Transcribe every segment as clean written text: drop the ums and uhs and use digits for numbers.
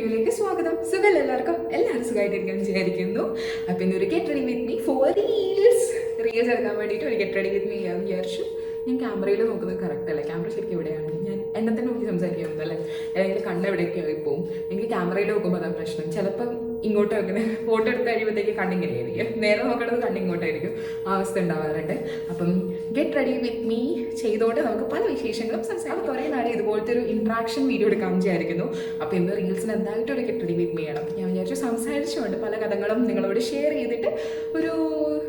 വീഡിയോയിലേക്ക് സ്വാഗതം. സുഖം എല്ലാവരും സുഖമായിട്ടിരിക്കാൻ വിചാരിക്കുന്നു. അപ്പം ഇന്നൊരു get ready with me for reels എടുക്കാൻ വേണ്ടിയിട്ട് ഒരു ഗെറ്റ് റെഡി വിത്ത് മീ ചെയ്യാൻ വിചാരിച്ചു. ഞാൻ ക്യാമറയിൽ നോക്കുന്നത് കറക്റ്റ് അല്ലേ, ക്യാമറ ശരിക്കും എവിടെയാണ്, ഞാൻ എന്നെ തന്നെ നോക്കി സംസാരിക്കുന്നുണ്ടല്ലേ, അല്ലെങ്കിൽ കണ്ണ് എവിടെയൊക്കെ ആയിപ്പോവും. എനിക്ക് ക്യാമറയിൽ നോക്കുമ്പോൾ അതാണ് പ്രശ്നം. ചിലപ്പം ഇങ്ങോട്ട് വെക്കുന്നത് ഫോട്ടോ എടുത്ത് കഴിയുമ്പോഴത്തേക്ക് കണ്ണിങ്ങനെ ആയിരിക്കും, നേരെ നോക്കേണ്ടത് കണ്ണിങ്ങോട്ടായിരിക്കും, ആ അവസ്ഥ ഉണ്ടാവാറുണ്ട്. അപ്പം ഗെറ്റ് റെഡി വിത്ത് മീ ചെയ്തുകൊണ്ട് നമുക്ക് പല വിശേഷങ്ങളും സംസാരിക്കാം. കുറേ നാളെ ഇതുപോലത്തെ ഒരു ഇൻട്രാക്ഷൻ വീഡിയോ എടുക്കാൻ വിചാരിക്കുന്നു. അപ്പോൾ ഇന്ന് റീൽസിന് എന്തായിട്ടൊരു ഗെറ്റ് റെഡി വിത്ത് മീ ആണ്. അപ്പം ഞാൻ വിചാരിച്ചു സംസാരിച്ചുകൊണ്ട് പല കഥകളും നിങ്ങളോട് ഷെയർ ചെയ്തിട്ട് ഒരു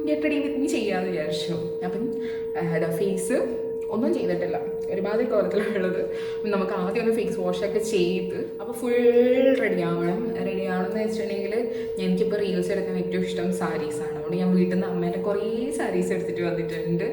ഗെറ്റ് റെഡി വിത്ത് മീ ചെയ്യാമെന്ന് വിചാരിച്ചു. അപ്പം ഫേസ് ഒന്നും ചെയ്തിട്ടില്ല, ഒരുമാതിരി കോലത്തിലുള്ളത്. നമുക്ക് ആദ്യം ഒന്ന് ഫേസ് വാഷൊക്കെ ചെയ്ത് അപ്പോൾ ഫുൾ റെഡിയാവണമെന്ന് വെച്ചിട്ടുണ്ടെങ്കിൽ എനിക്കിപ്പോൾ റീൽസ് എടുക്കാൻ ഏറ്റവും ഇഷ്ടം സാരീസാണ്. അതുകൊണ്ട് ഞാൻ വീട്ടിൽ നിന്ന് അമ്മേൻ്റെ കുറേ സാരീസ് എടുത്തിട്ട് വന്നിട്ടുണ്ട്.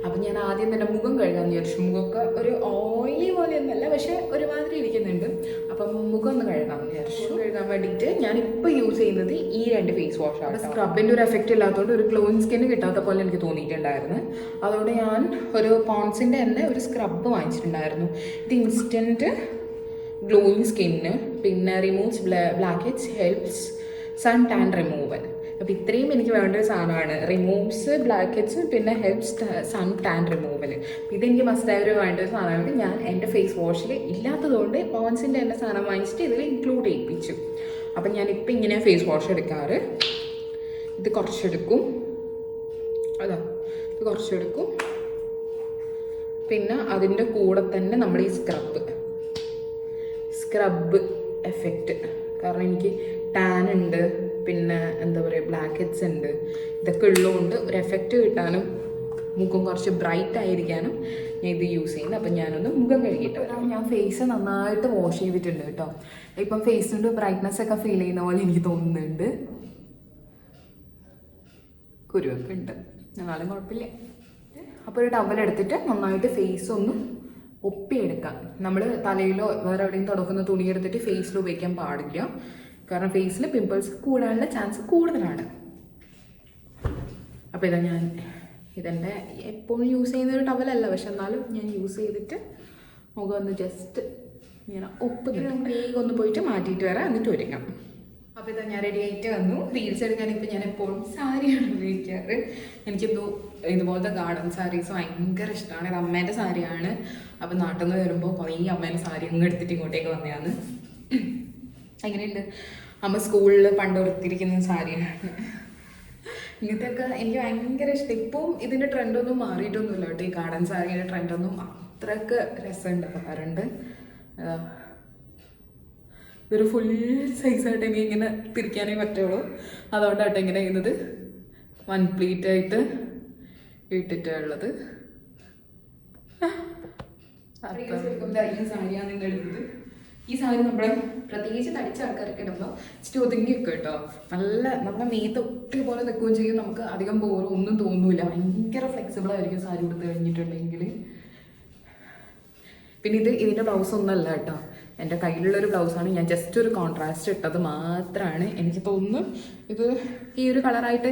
അപ്പം ഞാൻ ആദ്യം തന്നെ മുഖം കഴുകാമെന്ന് വിചാരിച്ചു. മുഖമൊക്കെ ഒരു ഓയിലി പോലെയൊന്നുമല്ല, പക്ഷേ ഒരുമാതിരി ഇരിക്കുന്നുണ്ട്. അപ്പം മുഖം ഒന്ന് കഴുകാമെന്ന് വിചാരിച്ചു. കഴുകാൻ വേണ്ടിയിട്ട് ഞാനിപ്പോൾ യൂസ് ചെയ്യുന്നത് ഈ 2 ഫേസ് വാഷാണ്. സ്ക്രബിൻ്റെ ഒരു എഫക്റ്റ് ഇല്ലാത്തതുകൊണ്ട് ഒരു ഗ്ലോയിങ് സ്കിൻ കിട്ടാത്ത പോലെ എനിക്ക് തോന്നിയിട്ടുണ്ടായിരുന്നു. അതുകൊണ്ട് ഞാൻ ഒരു പോൺസിൻ്റെ തന്നെ ഒരു സ്ക്രബ് വാങ്ങിച്ചിട്ടുണ്ടായിരുന്നു. ഇത് ഇൻസ്റ്റൻറ്റ് ഗ്ലോയിങ് സ്കിന്ന്, പിന്നെ removes black heads, helps sun tan removal. അപ്പോൾ ഇത്രയും എനിക്ക് വേണ്ട ഒരു സാധനമാണ്. റിമൂവ്സ് ബ്ലാക്ക് ഹെഡ്സ്, പിന്നെ ഹെൽപ്സ് സൺ ടാൻ റിമൂവൽ. ഇതെനിക്ക് മസ്റ്റായിട്ട് വേണ്ട ഒരു സാധനമാണ്. ഞാൻ എൻ്റെ ഫേസ് വാഷിൽ ഇല്ലാത്തതുകൊണ്ട് പോൺസിൻ്റെ തന്നെ സാധനം വാങ്ങിച്ചിട്ട് ഇതിൽ ഇൻക്ലൂഡ് ചെയ്യിപ്പിച്ചു. അപ്പം ഞാനിപ്പോൾ ഇങ്ങനെ ഫേസ് വാഷ് എടുക്കാറ്. ഇത് കുറച്ചെടുക്കും, ഇത് കുറച്ചെടുക്കും. പിന്നെ അതിൻ്റെ കൂടെ തന്നെ നമ്മൾ ഈ സ്ക്രബ് എഫക്റ്റ്, കാരണം എനിക്ക് ടാൻ ഉണ്ട്, പിന്നെ എന്താ പറയുക ബ്ലാക്ക് ഹെഡ്സ് ഉണ്ട്. ഇതൊക്കെ ഉള്ളതുകൊണ്ട് ഒരു എഫക്റ്റ് കിട്ടാനും മുഖം കുറച്ച് ബ്രൈറ്റ് ആയിരിക്കാനും ഞാൻ ഇത് യൂസ് ചെയ്യുന്നത്. അപ്പം ഞാനൊന്ന് മുഖം കഴുകിയിട്ട് ഞാൻ ഫേസ് നന്നായിട്ട് വാഷ് ചെയ്തിട്ടുണ്ട് കേട്ടോ. ഇപ്പം ഫേസിൻ്റെ ബ്രൈറ്റ്നെസ് ഒക്കെ ഫീൽ ചെയ്യുന്ന പോലെ എനിക്ക് തോന്നുന്നുണ്ട്. കുരുവൊക്കെ ഉണ്ട്, എന്നാലും കുഴപ്പമില്ല. അപ്പോൾ ഒരു ടവൽ എടുത്തിട്ട് നന്നായിട്ട് ഫേസ് ഒന്ന് ഒപ്പിയെടുക്കാം. നമ്മൾ തലയിലോ വേറെ എവിടെയും തുടക്കുന്ന തുണി എടുത്തിട്ട് ഫേസിൽ ഉപയോഗിക്കാൻ പാടില്ല, കാരണം ഫേസിൽ പിമ്പിൾസ് കൂടാനുള്ള ചാൻസ് കൂടുതലാണ്. അപ്പോൾ ഇതാ ഞാൻ ഇതെൻ്റെ എപ്പോഴും യൂസ് ചെയ്യുന്ന ഒരു ടവലല്ല, പക്ഷെ എന്നാലും ഞാൻ യൂസ് ചെയ്തിട്ട് മുഖം ഒന്ന് ജസ്റ്റ് ഇങ്ങനെ വേഗം ഒന്ന് പോയിട്ട് മാറ്റിയിട്ട് വരാം, എന്നിട്ട് ഒരുങ്ങാം. അപ്പോൾ ഇതാ ഞാൻ റെഡി ആയിട്ട് വന്നു. റീൽസ് എടുക്കാൻ ഇപ്പോൾ ഞാൻ എപ്പോഴും സാരിയാണ് ഉപയോഗിക്കാറ്. എനിക്കെന്തോ ഇതുപോലത്തെ ഗാർഡൻ സാരീസ് ഭയങ്കര ഇഷ്ടമാണ്. ഇത് അമ്മേൻ്റെ സാരിയാണ്. അപ്പോൾ നാട്ടിൽ നിന്ന് വരുമ്പോൾ കുറേ അമ്മേൻ്റെ സാരി അങ്ങ് എടുത്തിട്ട് ഇങ്ങോട്ടേക്ക് വന്നതാണ്. എങ്ങനെയുണ്ട്? അമ്മ സ്കൂളിൽ പണ്ട് എടുത്തിരിക്കുന്ന സാരിയാണ്. ഇങ്ങനത്തെയൊക്കെ എനിക്ക് ഭയങ്കര ഇഷ്ടം. ഇപ്പം ഇതിൻ്റെ ട്രെൻഡൊന്നും മാറിയിട്ടൊന്നുമില്ല കേട്ടോ. ഈ ഗാർഡൻ സാരിയുടെ ട്രെൻഡൊന്നും അത്രയ്ക്ക് രസമുണ്ടാകാറുണ്ട്. ഇതൊരു ഫുൾ സൈസായിട്ട് എനിക്ക് ഇങ്ങനെ തിരിക്കാനേ പറ്റുള്ളൂ. അതുകൊണ്ടാട്ടോ ഇങ്ങനെ ചെയ്യുന്നത്. 1 പ്ലീറ്റായിട്ട് ഇട്ടിട്ടുള്ളത്. ഈ സാരിയാണ് ഇന്ന് എടുത്തത്. ഈ സാരി നമ്മുടെ പ്രത്യേകിച്ച് തടിച്ച ആൾക്കാരൊക്കെ ഇടുമ്പോൾ ഇച്ചിരി ഒതുങ്ങിയൊക്കെ കേട്ടോ. നമ്മുടെ മേത്ത് ഒത്തിരി പോലെ നിൽക്കുകയും ചെയ്യും. നമുക്ക് അധികം ഒന്നും തോന്നൂല. ഭയങ്കര ഫ്ലെക്സിബിൾ ആയിരിക്കും സാരി കൊടുത്ത് കഴിഞ്ഞിട്ടുണ്ടെങ്കിൽ. പിന്നെ ഇതിൻ്റെ ബ്ലൗസ് ഒന്നല്ല കേട്ടോ, എൻ്റെ കയ്യിലുള്ളൊരു ബ്ലൗസാണ്. ഞാൻ ജസ്റ്റ് ഒരു കോൺട്രാസ്റ്റ് ഇട്ടത് മാത്രമാണ്. എനിക്ക് തോന്നുന്നു ഇത് ഈ ഒരു കളറായിട്ട്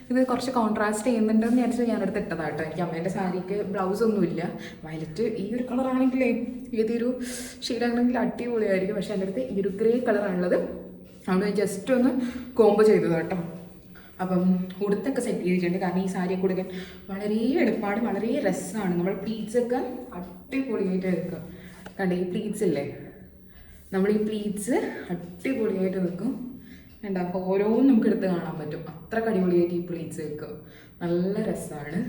ഇത് കുറച്ച് കോൺട്രാസ്റ്റ് ചെയ്യുന്നുണ്ടെന്ന് വിചാരിച്ചാൽ ഞാനെടുത്ത് ഇട്ടതാട്ടോ. എനിക്ക് അമ്മേൻ്റെ സാരിക്ക് ബ്ലൗസ് ഒന്നുമില്ല. വയലറ്റ് ഈ ഒരു കളറാണെങ്കിലേ ഏതൊരു ഷെയ്ഡാണെങ്കിൽ അടിപൊളിയായിരിക്കും. പക്ഷേ എൻ്റെ അടുത്ത് ഈ ഒരു ഗ്രേ കളറാണുള്ളത്. അതുകൊണ്ട് ഞാൻ ജസ്റ്റ് ഒന്ന് കോംബ് ചെയ്തത് കേട്ടോ. അപ്പം ഉടുത്തൊക്കെ സെറ്റ് ചെയ്തിട്ടുണ്ട്, കാരണം ഈ സാരിയൊക്കെ കൊടുക്കാൻ വളരെ എളുപ്പമാണ്, വളരെ രസമാണ്. നമ്മൾ പ്ലീറ്റ്സൊക്കെ അടിപൊളിയായിട്ട് എടുക്കുക. കണ്ടേ ഈ പ്ലീറ്റ്സ് ഇല്ലേ, നമ്മൾ ഈ പ്ലീറ്റ്സ് അടിപൊളിയായിട്ട് വെക്കും. കണ്ടാ ഓരോന്നും നമുക്ക് എടുത്ത് കാണാൻ പറ്റും. അത്ര അടിപൊളിയായിട്ട് ഈ പ്ലീറ്റ്സ് വെക്കും. നല്ല രസമാണ്.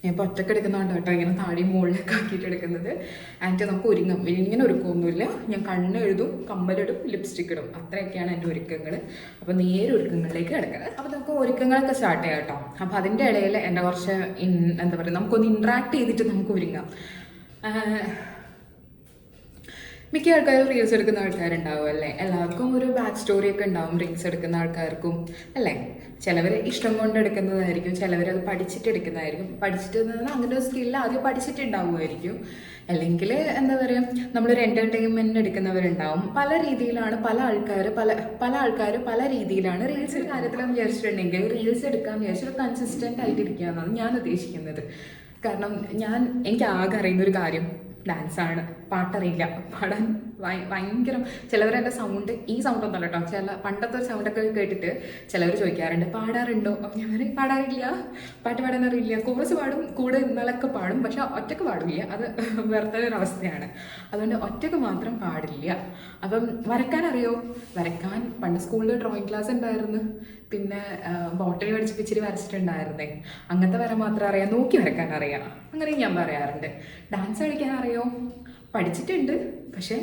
ഞാൻ ഇപ്പോൾ ഒറ്റക്ക് എടുക്കുന്നതുകൊണ്ട് കേട്ടോ ഇങ്ങനെ താഴെയും മുകളിലൊക്കെ ആക്കിയിട്ട് എടുക്കുന്നത്. ആൻഡ് നമുക്ക് ഇങ്ങനെ ഒരുക്കമൊന്നുമില്ല. ഞാൻ കണ്ണ് എഴുതും, കമ്മലിടും, ലിപ്സ്റ്റിക് ഇടും, അത്രയൊക്കെയാണ് എൻ്റെ ഒരുക്കങ്ങൾ. അപ്പോൾ നേരെ ഒരുക്കങ്ങളിലേക്ക് കിടക്കുന്നത്. അപ്പോൾ നമുക്ക് ഒരുക്കങ്ങളൊക്കെ സ്റ്റാർട്ട് ചെയ്യാം കേട്ടോ. അപ്പോൾ അതിൻ്റെ ഇടയിൽ എൻ്റെ കുറച്ച് എന്താ പറയുക, നമുക്കൊന്ന് ഇൻട്രാക്ട് ചെയ്തിട്ട് നമുക്ക് ഒരുങ്ങാം. മിക്ക ആൾക്കാരും റീൽസ് എടുക്കുന്ന ആൾക്കാരുണ്ടാവും അല്ലേ. എല്ലാവർക്കും ഒരു ബാക്ക് സ്റ്റോറിയൊക്കെ ഉണ്ടാവും റീൽസ് എടുക്കുന്ന ആൾക്കാർക്കും അല്ലേ. ചിലവർ ഇഷ്ടം കൊണ്ട് എടുക്കുന്നതായിരിക്കും, ചിലവരത് പഠിച്ചിട്ട് എടുക്കുന്നതായിരിക്കും. പഠിച്ചിട്ട് അങ്ങനെ ഒരു സ്കില്ല് ആദ്യം പഠിച്ചിട്ടുണ്ടാവുമായിരിക്കും. അല്ലെങ്കിൽ എന്താ പറയുക, നമ്മളൊരു എൻ്റർടൈൻമെൻറ്റ് എടുക്കുന്നവരുണ്ടാവും. പല രീതിയിലാണ് പല ആൾക്കാർ പല രീതിയിലാണ് റീൽസ് കാര്യത്തിലെന്ന് വിചാരിച്ചിട്ടുണ്ടെങ്കിൽ റീൽസ് എടുക്കാൻ വിചാരിച്ചിട്ട് കൺസിസ്റ്റൻ്റ് ആയിട്ടിരിക്കുക എന്നാണ് ഞാൻ ഉദ്ദേശിക്കുന്നത്. കാരണം എനിക്ക് ആകെ അറിയുന്നൊരു കാര്യം ഡാൻസാണ്. പാട്ടറിയില്ല, പാടാൻ ഭയങ്കരം. ചിലവരെൻ്റെ സൗണ്ട് ഈ സൗണ്ട് ഒന്നല്ല കേട്ടോ, പണ്ടത്തെ ഒരു സൗണ്ടൊക്കെ കേട്ടിട്ട് ചിലവർ ചോദിക്കാറുണ്ട് പാടാറുണ്ടോ. ഞാൻ പറയും പാടാറില്ല, പാട്ട് പാടാനറിയില്ല. കോറസ് പാടും, കൂടെ ഇന്നലൊക്കെ പാടും, പക്ഷെ ഒറ്റക്ക് പാടില്ല. അത് വെറുതെ ഒരു അവസ്ഥയാണ്. അതുകൊണ്ട് ഒറ്റക്ക് മാത്രം പാടില്ല. അപ്പം വരയ്ക്കാനറിയോ? വരയ്ക്കാൻ പണ്ട് സ്കൂളിൽ ഡ്രോയിങ് ക്ലാസ് ഉണ്ടായിരുന്നു. പിന്നെ ബോട്ടിൽ മേടിച്ച് ഇച്ചിരി വരച്ചിട്ടുണ്ടായിരുന്നേ. അങ്ങനത്തെ വര മാത്രം അറിയാം, നോക്കി വരയ്ക്കാൻ അറിയാം. അങ്ങനെ ഞാൻ പറയാറുണ്ട്. ഡാൻസ് കളിക്കാൻ അറിയോ? പഠിച്ചിട്ടുണ്ട്, പക്ഷേ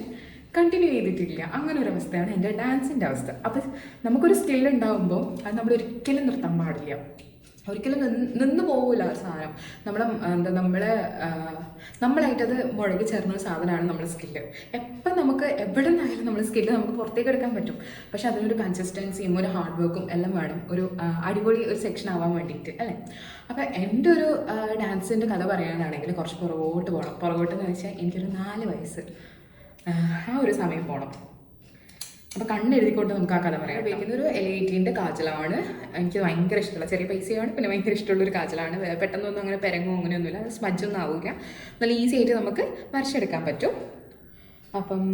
കണ്ടിന്യൂ ചെയ്തിട്ടില്ല. അങ്ങനെ ഒരു അവസ്ഥയാണ് എൻ്റെ ഡാൻസിൻ്റെ അവസ്ഥ. അപ്പം നമുക്കൊരു സ്കിൽ ഉണ്ടാകുമ്പോൾ അത് നമ്മൾ ഒരിക്കലും നിർത്താൻ പാടില്ല. ഒരിക്കലും നിന്ന് പോകില്ല ആ സാധനം. നമ്മളായിട്ടത് മുഴകി ചേർന്നൊരു സാധനമാണ് നമ്മുടെ സ്കില്ല്. എപ്പം നമുക്ക് എവിടെ നിന്നായാലും നമ്മുടെ സ്കില്ല് നമുക്ക് പുറത്തേക്ക് എടുക്കാൻ പറ്റും. പക്ഷെ അതിനൊരു കൺസിസ്റ്റൻസിയും ഒരു ഹാർഡ് വർക്കും എല്ലാം വേണം, ഒരു അടിപൊളി ഒരു സെക്ഷൻ ആവാൻ വേണ്ടിയിട്ട്, അല്ലേ? അപ്പം എൻ്റെ ഒരു ഡാൻസിൻ്റെ കഥ പറയാനാണെങ്കിൽ കുറച്ച് പുറകോട്ടെന്ന് വെച്ചാൽ എനിക്കൊരു 4 വയസ്സ് ആ ഒരു സമയം പോകണം. അപ്പോൾ കണ്ണെഴുതിക്കൊണ്ട് നമുക്ക് ആ കഥ പറയാം. ഉപയോഗിക്കുന്ന ഒരു L18 കാജലാണ്. എനിക്ക് ഭയങ്കര ഇഷ്ടമുള്ള, ചെറിയ പൈസയാണ്, പിന്നെ ഭയങ്കര ഇഷ്ടമുള്ളൊരു കാജലാണ്. പെട്ടെന്നൊന്നും അങ്ങനെ പെരങ്ങോ അങ്ങനെയൊന്നുമില്ല, സ്മജ്ജൊന്നും ആവില്ല. നല്ല ഈസി ആയിട്ട് നമുക്ക് വരച്ചെടുക്കാൻ പറ്റും. അപ്പം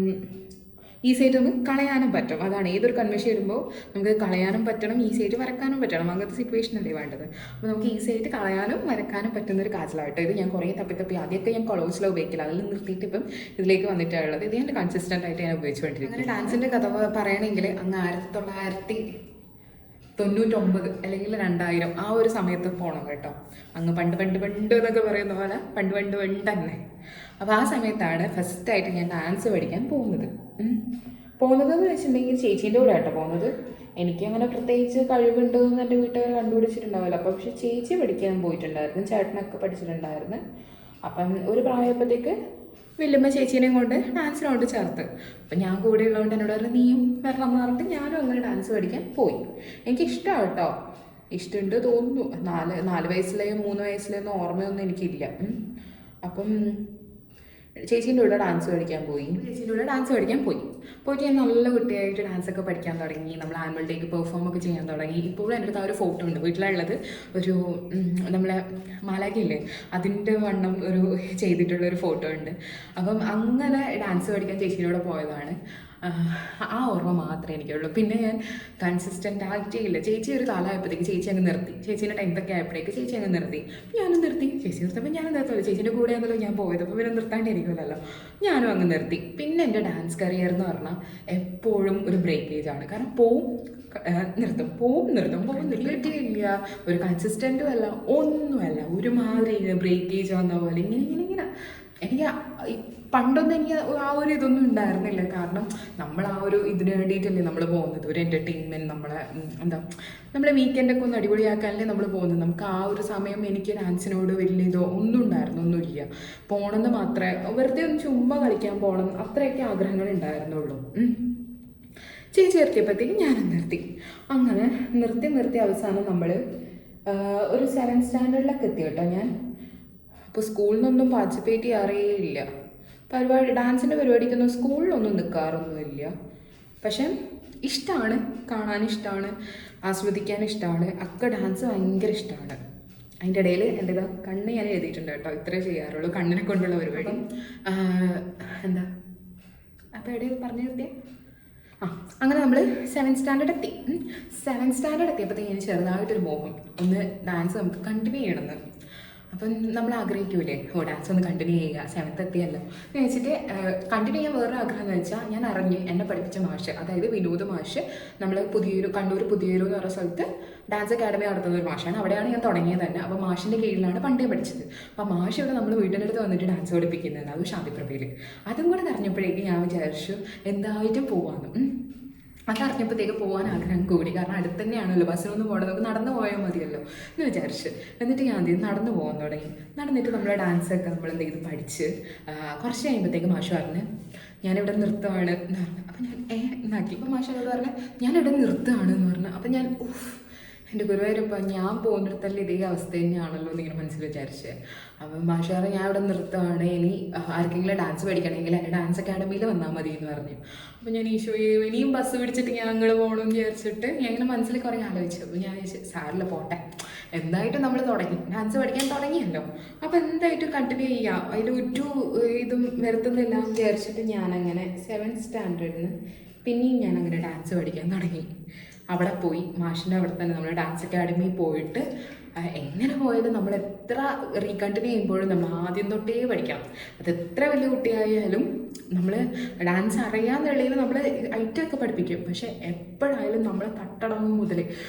ഈസി ആയിട്ട് നമുക്ക് കളയാനും പറ്റും. അതാണ്, ഏതൊരു കൺവെൻഷൻ വരുമ്പോൾ നമുക്ക് കളയാനും പറ്റണം, ഈസി ആയിട്ട് വരക്കാനും പറ്റണം. അങ്ങനത്തെ സിറ്റുവേഷൻ അല്ലേ വേണ്ടത്. അപ്പോൾ നമുക്ക് ഈസി ആയിട്ട് കളയാനും വരക്കാനും പറ്റുന്നൊരു കാജലായിട്ട്. ഇത് ഞാൻ കുറേ തപ്പി ആദ്യമൊക്കെ ഞാൻ കൊളോസിൽ ഉപയോഗിക്കില്ല, അതിൽ നിർത്തിയിട്ട് ഇപ്പം ഇതിലേക്ക് വന്നിട്ടുള്ളത്. ഇത് ഞാൻ കൺസിസ്റ്റൻ്റ് ആയിട്ട് ഞാൻ ഉപയോഗിച്ചുകൊണ്ടിരിക്കും. അങ്ങനെ ഡാൻസിൻ്റെ കഥ പറയുകയാണെങ്കിൽ അങ്ങ് 1999 അല്ലെങ്കിൽ 2000 ആ ഒരു സമയത്ത് പോകണം കേട്ടോ. അങ്ങ് പണ്ട് എന്നൊക്കെ പറയുന്ന പോലെ പണ്ട് തന്നെ. അപ്പോൾ ആ സമയത്താണ് ഫസ്റ്റായിട്ട് ഞാൻ ഡാൻസ് പഠിക്കാൻ പോകുന്നതെന്ന് വെച്ചിട്ടുണ്ടെങ്കിൽ ചേച്ചീൻ്റെ കൂടെ ആട്ടോ പോകുന്നത്. എനിക്ക് അങ്ങനെ പ്രത്യേകിച്ച് കഴിവുണ്ടെന്ന് എൻ്റെ വീട്ടുകാർ കണ്ടുപിടിച്ചിട്ടുണ്ടാവില്ല. അപ്പോൾ പക്ഷേ ചേച്ചി പഠിക്കാൻ പോയിട്ടുണ്ടായിരുന്നു, ചേട്ടനൊക്കെ പഠിച്ചിട്ടുണ്ടായിരുന്നു. അപ്പം ഒരു പ്രായപ്പോഴത്തേക്ക് വല്യമ്മ ചേച്ചീനെയും കൊണ്ട് ഡാൻസിനോട്ട് ചേർത്ത്. അപ്പം ഞാൻ കൂടെ ഉള്ളതുകൊണ്ട് എന്നോട് പറഞ്ഞു നീയും വരണം എന്ന് പറഞ്ഞിട്ട് ഞാനും അങ്ങനെ ഡാൻസ് പഠിക്കാൻ പോയി. എനിക്കിഷ്ടമാണ് കേട്ടോ, ഇഷ്ടമുണ്ട് തോന്നുന്നു. 4 വയസ്സിലെയോ 3 വയസ്സിലെയോ ഒന്നും ഓർമ്മയൊന്നും എനിക്കില്ല. അപ്പം ചേച്ചീൻ്റെ കൂടെ ഡാൻസ് പഠിക്കാൻ പോയിട്ട് ഞാൻ നല്ല കുട്ടിയായിട്ട് ഡാൻസൊക്കെ പഠിക്കാൻ തുടങ്ങി. നമ്മൾ ആനുവൽ ഡേക്ക് പെർഫോം ഒക്കെ ചെയ്യാൻ തുടങ്ങി. ഇപ്പോഴും എൻ്റെ അടുത്ത് ആ ഒരു ഫോട്ടോ ഉണ്ട് വീട്ടിലുള്ളത്. ഒരു നമ്മളെ മാലാഖയില്ലേ അതിൻ്റെ വണ്ണം ഒരു ചെയ്തിട്ടുള്ളൊരു ഫോട്ടോ ഉണ്ട്. അപ്പം അങ്ങനെ ഡാൻസ് പഠിക്കാൻ ചേച്ചീനോട് പോയതാണ്. ആ ഓർമ്മ മാത്രമേ എനിക്കുള്ളൂ. പിന്നെ ഞാൻ കൺസിസ്റ്റൻ്റ് ആയിട്ടില്ല. ചേച്ചി ഒരു കാലമായപ്പോഴത്തേക്ക് ചേച്ചി അങ്ങ് നിർത്തി. ചേച്ചീൻ്റെ 10th ഒക്കെ ആയപ്പോഴേക്ക് ചേച്ചി അങ്ങ് നിർത്തി. ഞാനും നിർത്തി. ചേച്ചി നിർത്തപ്പോൾ ഞാനും നിർത്തുള്ളൂ. ചേച്ചീൻ്റെ കൂടെ ആണല്ലോ ഞാൻ പോയത്, അപ്പോൾ പിന്നെ നിർത്താണ്ടിരിക്കുമല്ലോ. ഞാനും അങ്ങ് നിർത്തി. പിന്നെ എൻ്റെ ഡാൻസ് കരിയർ എന്ന് പറഞ്ഞാൽ എപ്പോഴും ഒരു ബ്രേക്കേജാണ്. കാരണം പോവും നിർത്തും നിർത്തിയില്ല. ഒരു കൺസിസ്റ്റൻറ്റും അല്ല, ഒന്നുമല്ല. ഒരുമാതിരി ബ്രേക്കേജ് വന്ന പോലെ ഇങ്ങനെ എനിക്ക് പണ്ടൊന്നും എനിക്ക് ആ ഒരു ഇതൊന്നും ഉണ്ടായിരുന്നില്ല. കാരണം നമ്മൾ ആ ഒരു ഇതിന് വേണ്ടിയിട്ടല്ലേ നമ്മൾ പോകുന്നത്, ഒരു എൻ്റർടൈൻമെൻറ്റ്, നമ്മളെ വീക്കെൻഡൊക്കെ ഒന്ന് അടിപൊളിയാക്കാനല്ലേ നമ്മൾ പോകുന്നത്. നമുക്ക് ആ ഒരു സമയം എനിക്ക് ഡാൻസിനോട് വലിയ ഇതോ ഒന്നുമില്ല. പോകണമെന്ന് മാത്രമേ, വെറുതെ ഒന്ന് ചുമ്മാ കളിക്കാൻ പോകണം, അത്രയൊക്കെ ആഗ്രഹങ്ങൾ ഉണ്ടായിരുന്നുള്ളൂ. ചേച്ചി നിർത്തിയപ്പോഴത്തേക്ക് ഞാനും നിർത്തി. അങ്ങനെ നിർത്തി അവസാനം നമ്മൾ ഒരു 7th സ്റ്റാൻഡേർഡിലൊക്കെ എത്തി കേട്ടോ. ഞാൻ അപ്പോൾ സ്കൂളിൽ നിന്നൊന്നും പാർട്ടിസിപ്പേറ്റ് ചെയ്യാറേയില്ല. ഡാൻസിൻ്റെ പരിപാടിക്കൊന്നും സ്കൂളിലൊന്നും നിൽക്കാറൊന്നുമില്ല. പക്ഷെ ഇഷ്ടമാണ്, കാണാനിഷ്ടമാണ്, ആസ്വദിക്കാൻ ഇഷ്ടമാണ്, ഒക്കെ ഡാൻസ് ഭയങ്കര ഇഷ്ടമാണ്. അതിൻ്റെ ഇടയിൽ എൻ്റെ കണ്ണ് ഞാൻ എഴുതിയിട്ടുണ്ട് കേട്ടോ. ഇത്രേ ചെയ്യാറുള്ളൂ കണ്ണിനെ കൊണ്ടുള്ള പരിപാടി. അപ്പോൾ എവിടെയാണ് പറഞ്ഞു നിർത്തിയേ? അങ്ങനെ നമ്മൾ 7th സ്റ്റാൻഡേർഡ് എത്തി. 7th സ്റ്റാൻഡേർഡ് എത്തിയപ്പോഴത്തേക്ക് ഞാൻ ചെറുതായിട്ടൊരു മോഹം, ഒന്ന് ഡാൻസ് നമുക്ക് കണ്ടിന്യൂ ചെയ്യണമെന്ന്. അപ്പം നമ്മൾ ആഗ്രഹിക്കൂലേ, ഡാൻസ് ഒന്ന് കണ്ടിന്യൂ ചെയ്യുക, 7th എത്തിയല്ലോ എന്ന് വെച്ചിട്ട് കണ്ടിന്യൂ ചെയ്യാൻ വേറൊരു ആഗ്രഹം എന്ന് വെച്ചാൽ ഞാൻ അറിഞ്ഞ് എന്നെ പഠിപ്പിച്ച മാഷ്, അതായത് വിനോദ് മാഷ്, നമ്മൾ കണ്ണൂർ പുതിയൊരു എന്ന് പറഞ്ഞ സ്ഥലത്ത് ഡാൻസ് അക്കാഡമി നടത്തുന്ന ഒരു മാഷാണ്. അവിടെയാണ് ഞാൻ തുടങ്ങിയത് തന്നെ. അപ്പോൾ മാഷിൻ്റെ കീഴിലാണ് പണ്ടേ പഠിച്ചത്. അപ്പോൾ മാഷ് ഇവിടെ നമ്മൾ വീടിൻ്റെ അടുത്ത് വന്നിട്ട് ഡാൻസ് പഠിപ്പിക്കുന്നത്, അതും ശാന്തിപ്രഭയിൽ. അതും കൂടെ അറിഞ്ഞപ്പോഴേക്കും ഞാൻ വിചാരിച്ചു എന്തായിട്ടും പോവാന്ന്. അതറിഞ്ഞപ്പോഴത്തേക്ക് പോകാൻ ആഗ്രഹം കൂടി. കാരണം അടുത്ത് തന്നെയാണല്ലോ, ബസ്സിനൊന്നും പോകണം, നമുക്ക് നടന്നു പോയാൽ മതിയല്ലോ എന്ന് വിചാരിച്ച്. എന്നിട്ട് ഞാൻ നടന്നു പോകാൻ തുടങ്ങി. നടന്നിട്ട് നമ്മളെ ഡാൻസൊക്കെ നമ്മൾ എന്തെങ്കിലും പഠിച്ച് കുറച്ച് കഴിയുമ്പോഴത്തേക്ക് മാഷ് പറഞ്ഞ് ഞാനിവിടെ നിർത്തുകയാണ് എന്ന് പറഞ്ഞു. അപ്പം ഞാൻ എന്നാക്കി. അപ്പോൾ മാഷോട് പറഞ്ഞ് ഞാനിവിടെ നിർത്തുകയാണ് എന്ന് പറഞ്ഞു. അപ്പം ഞാൻ എൻ്റെ ഗുരുവായൂരപ്പ ഞാൻ പോകുന്നിടത്തല്ല ഇതേ അവസ്ഥ തന്നെയാണല്ലോ എന്നിങ്ങനെ മനസ്സിൽ വിചാരിച്ചത്. അപ്പം മാഷാറ് ഞാൻ ഇവിടെ നിർത്തുകയാണ്, ഇനി ആർക്കെങ്കിലും ഡാൻസ് പഠിക്കണമെങ്കിൽ എൻ്റെ ഡാൻസ് അക്കാഡമിയിൽ വന്നാൽ മതി എന്ന് പറഞ്ഞു. അപ്പോൾ ഞാൻ ഈശോയെ ഇനിയും ബസ് പിടിച്ചിട്ട് ഞാൻ അങ്ങോട്ട് പോകണമെന്ന് വിചാരിച്ചിട്ട് ഞാൻ ഇങ്ങനെ മനസ്സിൽ കുറേ ആലോചിച്ചു. അപ്പോൾ ഞാൻ ചോദിച്ചു സാറിൽ പോട്ടെ എന്തായിട്ടും നമ്മൾ തുടങ്ങി, ഡാൻസ് പഠിക്കാൻ തുടങ്ങിയല്ലോ, അപ്പോൾ എന്തായിട്ടും കണ്ടിന്യൂ ചെയ്യാം, അതിൽ ഒരു ഇതും വരുത്തുന്നില്ല എന്ന് വിചാരിച്ചിട്ട് ഞാനങ്ങനെ 7th സ്റ്റാൻഡേർഡിൽ നിന്ന് പിന്നെയും ഞാനങ്ങനെ ഡാൻസ് പഠിക്കാൻ തുടങ്ങി. അവിടെ പോയി മാഷിൻ്റെ അവിടെ തന്നെ നമ്മൾ ഡാൻസ് അക്കാഡമിയിൽ പോയിട്ട് എങ്ങനെ പോയാലും നമ്മൾ എത്ര റീകണ്ടിന്യൂ ചെയ്യുമ്പോഴും നമ്മൾ ആദ്യം തൊട്ടേ പഠിക്കണം. അത് എത്ര വലിയ കുട്ടിയായാലും നമ്മൾ ഡാൻസ് അറിയാമെന്നുള്ളതിൽ നമ്മൾ ഐറ്റമൊക്കെ പഠിപ്പിക്കും. പക്ഷെ എപ്പോഴായാലും നമ്മൾ തട്ടടവ് മുതൽ